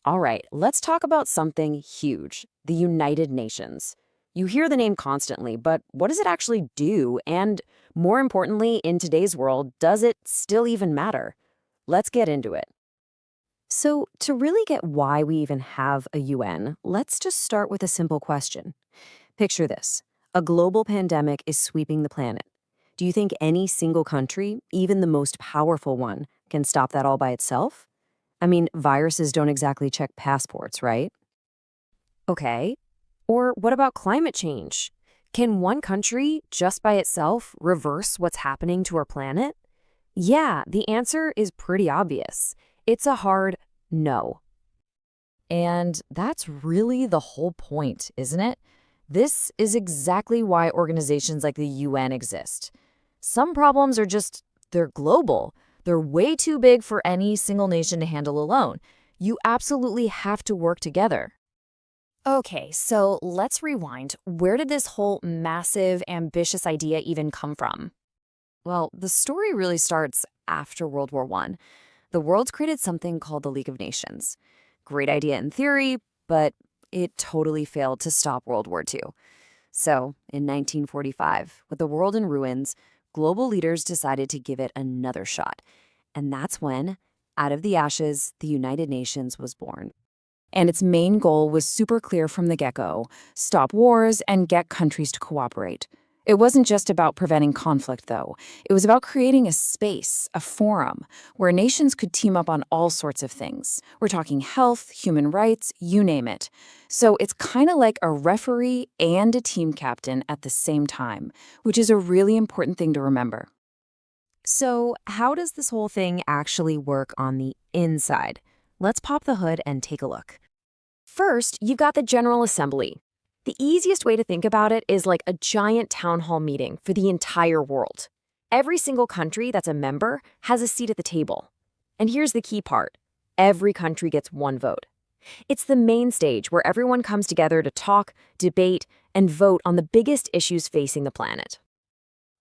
All right, let's talk about something huge, the United Nations. You hear the name constantly, but what does it actually do? And more importantly, in today's world, does it still even matter? Let's get into it. So, to really get why we even have a UN, let's just start with a simple question. Picture this: a global pandemic is sweeping the planet. Do you think any single country, even the most powerful one, can stop that all by itself? I mean, viruses don't exactly check passports, right? Okay. Or what about climate change? Can one country, just by itself, reverse what's happening to our planet? Yeah, the answer is pretty obvious. It's a hard no. And that's really the whole point, isn't it? This is exactly why organizations like the UN exist. Some problems are just, they're global. They're way too big for any single nation to handle alone. You absolutely have to work together. Okay, so let's rewind. Where did this whole massive, ambitious idea even come from? Well, the story really starts after World War I. The world created something called the League of Nations. Great idea in theory, but it totally failed to stop World War II. So, in 1945, with the world in ruins, global leaders decided to give it another shot. And that's when, out of the ashes, the United Nations was born. And its main goal was super clear from the get-go: stop wars and get countries to cooperate. It wasn't just about preventing conflict, though. It was about creating a space, a forum, where nations could team up on all sorts of things. We're talking health, human rights, you name it. So it's kind of like a referee and a team captain at the same time, which is a really important thing to remember. So, how does this whole thing actually work on the inside? Let's pop the hood and take a look. First, you've got the General Assembly. The easiest way to think about it is like a giant town hall meeting for the entire world. Every single country that's a member has a seat at the table. And here's the key part: every country gets one vote. It's the main stage where everyone comes together to talk, debate, and vote on the biggest issues facing the planet.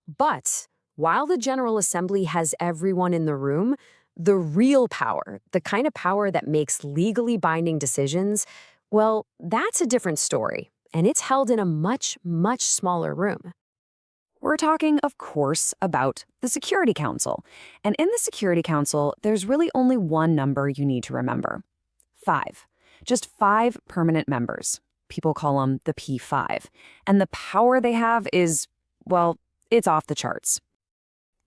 But while the General Assembly has everyone in the room, the real power, the kind of power that makes legally binding decisions, well, that's a different story, and it's held in a much, much smaller room. We're talking, of course, about the Security Council. And in the Security Council, there's really only one number you need to remember: 5. Just 5 permanent members. People call them the P5. And the power they have is, well, it's off the charts.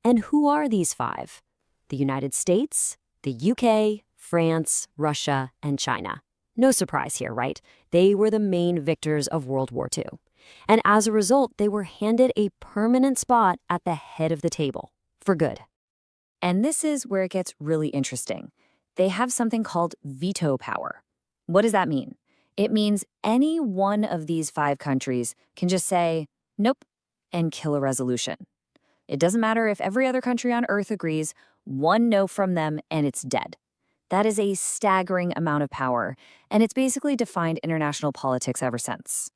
And who are these 5? The United States, the UK, France, Russia, and China. No surprise here, right? They were the main victors of World War II. And as a result, they were handed a permanent spot at the head of the table, for good. And this is where it gets really interesting. They have something called veto power. What does that mean? It means any one of these 5 countries can just say, nope, and kill a resolution. It doesn't matter if every other country on Earth agrees, one no from them and it's dead. That is a staggering amount of power, and it's basically defined international politics ever since.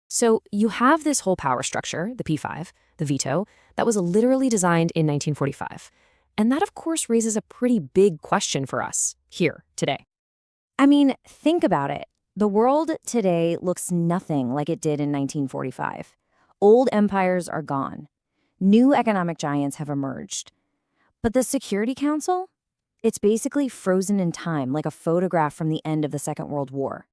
So you have this whole power structure, the P5, the veto, that was literally designed in 1945. And that, of course, raises a pretty big question for us here today. I mean, think about it. The world today looks nothing like it did in 1945. Old empires are gone. New economic giants have emerged. But the Security Council? It's basically frozen in time, like a photograph from the end of the Second World War.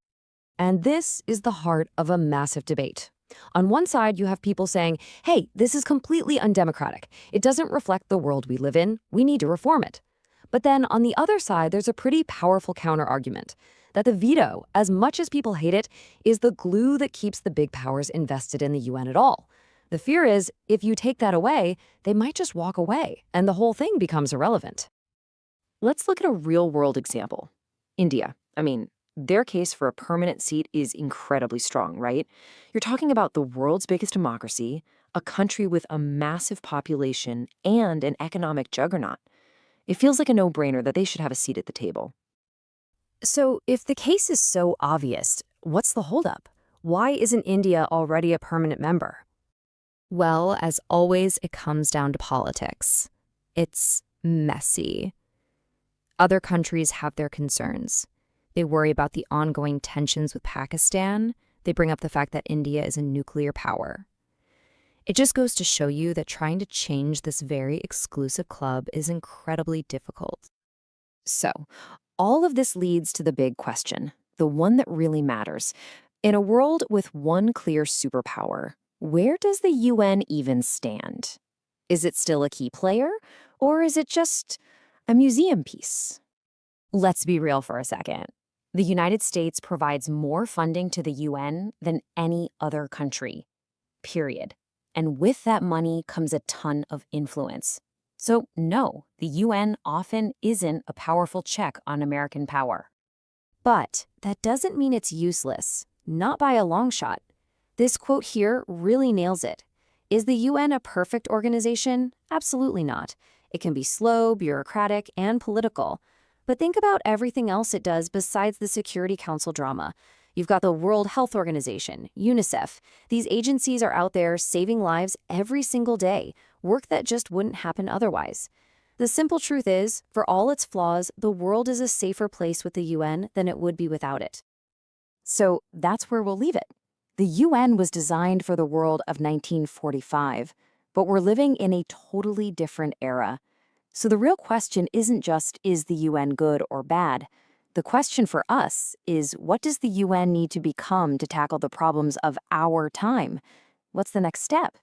And this is the heart of a massive debate. On one side, you have people saying, hey, this is completely undemocratic. It doesn't reflect the world we live in. We need to reform it. But then on the other side, there's a pretty powerful counterargument that the veto, as much as people hate it, is the glue that keeps the big powers invested in the UN at all. The fear is, if you take that away, they might just walk away, and the whole thing becomes irrelevant. Let's look at a real-world example. India. I mean, their case for a permanent seat is incredibly strong, right? You're talking about the world's biggest democracy, a country with a massive population, and an economic juggernaut. It feels like a no-brainer that they should have a seat at the table. So, if the case is so obvious, what's the holdup? Why isn't India already a permanent member? Well, as always, it comes down to politics. It's messy. Other countries have their concerns. They worry about the ongoing tensions with Pakistan. They bring up the fact that India is a nuclear power. It just goes to show you that trying to change this very exclusive club is incredibly difficult. So, all of this leads to the big question, the one that really matters. In a world with one clear superpower, where does the UN even stand? Is it still a key player, or is it just a museum piece? Let's be real for a second. The United States provides more funding to the UN than any other country, period. And with that money comes a ton of influence. So no, the UN often isn't a powerful check on American power. But that doesn't mean it's useless, not by a long shot. This quote here really nails it. Is the UN a perfect organization? Absolutely not. It can be slow, bureaucratic, and political. But think about everything else it does besides the Security Council drama. You've got the World Health Organization, UNICEF. These agencies are out there saving lives every single day, work that just wouldn't happen otherwise. The simple truth is, for all its flaws, the world is a safer place with the UN than it would be without it. So that's where we'll leave it. The UN was designed for the world of 1945, but we're living in a totally different era. So the real question isn't just, is the UN good or bad? The question for us is, what does the UN need to become to tackle the problems of our time? What's the next step?